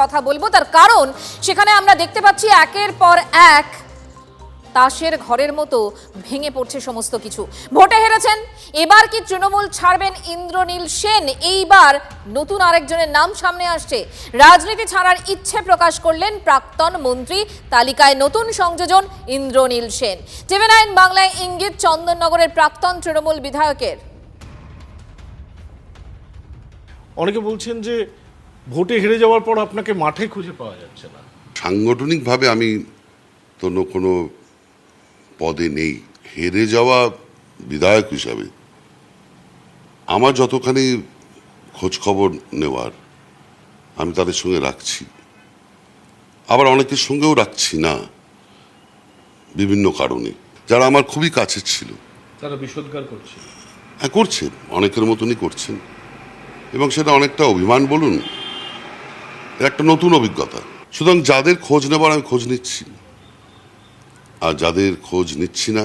কথা বলবো, তার কারণ সেখানে আমরা দেখতে পাচ্ছি একের পর এক তাসের ঘরের মতো ভেঙে পড়ছে সমস্ত কিছু। ভোটে হেরেছেন, এবার কি তৃণমূল ছাড়বেন ইন্দ্রনীল সেন? এইবার নতুন আরেকজনের নাম সামনে আসছে। রাজনীতি ছাড়ার ইচ্ছে প্রকাশ করলেন প্রাক্তন মন্ত্রী, তালিকায় নতুন সংযোজন ইন্দ্রনীল সেন। TV9 বাংলায় ইঙ্গিত চন্দননগরের প্রাক্তন তৃণমূল বিধায়কের। অনেকে বলছেন যে ভোটে হেরে যাওয়ার পর আপনাকে মাঠে খুঁজে পাওয়া যাচ্ছে না। সাংগঠনিকভাবে আমি তো কোনো পদে নেই। হেরে যাওয়া বিধায়ক হিসাবে আমার যতখানি খোঁজ খবর নেওয়ার আমি তাদের সঙ্গে রাখছি, আবার অনেকের সঙ্গেও রাখছি না বিভিন্ন কারণে। যারা আমার খুবই কাছের ছিল তারা বিষোদ্গার করছে। হ্যাঁ, করছেন, অনেকের মতনই করছেন, এবং সেটা অনেকটা অভিমান বলুন, একটা নতুন অভিজ্ঞতা। সুতরাং যাদের খোঁজ নেবার আমি খোঁজ নিচ্ছি, আর যাদের খোঁজ নিচ্ছি না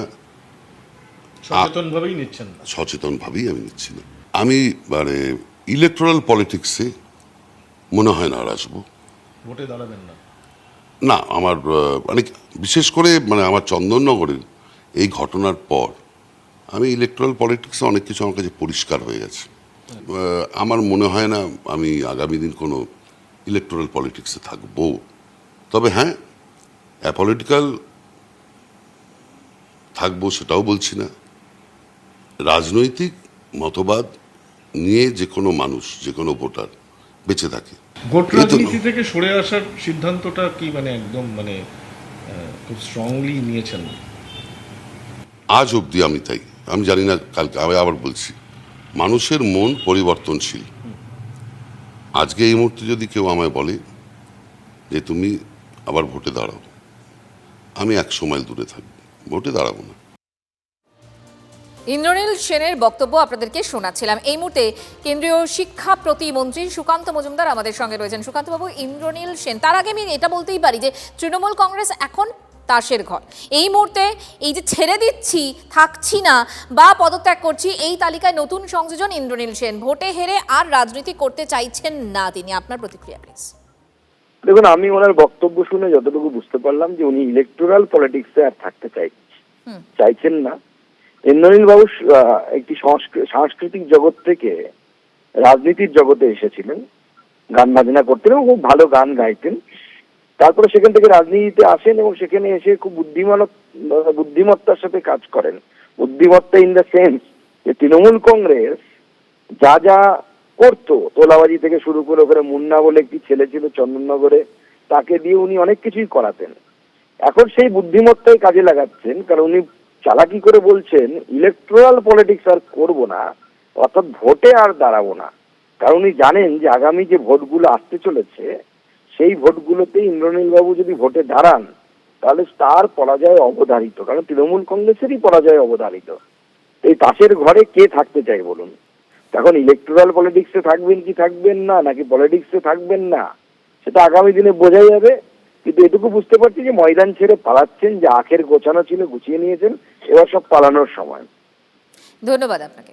সচেতনভাবেই নিচ্ছেন না। সচেতনভাবেই আমি নিচ্ছি না। আমি ইলেকটোরাল পলিটিক্সে মনে হয় না আর আসবো। ভোটে দাঁড়াবেন না? না, আমার অনেক বিশেষ করে আমার চন্দননগরের এই ঘটনার পর আমি ইলেকটোরাল পলিটিক্সে অনেক কিছু আমার কাছে পরিষ্কার হয়ে গেছে। আমার মনে হয় না আমি আগামী দিন কোনো ইলেকটোরাল পলিটিক্সে থাকবো। তবে হ্যাঁ, অ্যাপলিটিক্যাল থাকবো সেটাও বলছি না। রাজনৈতিক মতবাদ নিয়ে যে কোনো মানুষ, যে কোনো ভোটার বেঁচে থাকে। ভোট রাজনীতি থেকে সরে আসার সিদ্ধান্তটা কি একদম খুব স্ট্রংলি নিয়েছেন? আজ অবধি আমি তাই। আমি জানি না কালকে, আমি আবার বলছি, মানুষের মন পরিবর্তনশীল। আজকে এই মুহূর্তে যদি কেউ আমায় বলে যে তুমি আবার ভোটে দাঁড়াও, আমি 100 মাইল দূরে থাকবো, ভোটে দাঁড়াবো না। ইন্দ্রনীল সেনের বক্তব্য আপনাদেরকে শোনাচ্ছিলাম। এই মুহূর্তে কেন্দ্রীয় শিক্ষা প্রতিমন্ত্রী সুকান্ত মজুমদার আমাদের সঙ্গে রয়েছেন। সুকান্ত বাবু, ইন্দ্রনীল সেন, তার আগে আমি এটা বলতেই পারি যে তৃণমূল কংগ্রেস এখন তাসের ঘর। এই মুহূর্তে এই যে ছেড়ে দিচ্ছি, থাকছি না বা পদত্যাগ করছি, এই তালিকায় নতুন সংযোজন ইন্দ্রনীল সেন। ভোটে হেরে আর রাজনীতি করতে চাইছেন না তিনি। আপনার প্রতিক্রিয়া প্লিজ। দেখুন, আমি ওনার বক্তব্য শুনে যতটুকু বুঝতে পারলাম যে উনি ইলেকটোরাল পলিটিক্সে আর থাকতে চাইছেন না। ইন্দ্রনীল বাবু একটি সাংস্কৃতিক জগৎ থেকে রাজনীতির জগতে এসেছিলেন, গান বাজনা করতেন এবং খুব ভালো গান গাইতেন। তারপরে সেখান থেকে রাজনীতিতে আসেন এবং সেখানে এসে খুব বুদ্ধিমত্তার সাথে কাজ করেন। বুদ্ধিমত্তা ইন দ্য সেন্স যে তৃণমূল কংগ্রেস যা যা করতো, তোলাবাজি থেকে শুরু করে, ওখানে মুন্না বলে একটি ছেলে ছিল চন্দননগরে, তাকে দিয়ে উনি অনেক কিছুই করাতেন। এখন সেই বুদ্ধিমত্তাই কাজে লাগাচ্ছেন, কারণ উনি চালাকি করে বলছেন ইলেকটোরাল পলিটিক্স আর করবো না, অর্থাৎ ভোটে আর দাঁড়াবো না। কারণ উনি জানেন যে আগামী যে ভোটগুলো আসতে চলেছে সেই ভোটগুলোতে ইন্দ্রনীল বাবু যদি ভোটে দাঁড়ান তাহলে তার পরাজয় অবধারিত, কারণ তৃণমূল কংগ্রেসেরই পরাজয় অবধারিত। এই তাসের ঘরে কে থাকতে চায় বলুন? এখন ইলেকটোরাল পলিটিক্সে থাকবেন কি থাকবেন না, নাকি পলিটিক্সে থাকবেন না, সেটা আগামী দিনে বোঝা যাবে। কিন্তু এটুকু বুঝতে পারছি যে ময়দান ছেড়ে পালাচ্ছেন, যে আখের গোছানো ছিল গুছিয়ে নিয়েছেন, এবার সব পালানোর সময়। ধন্যবাদ আপনাকে।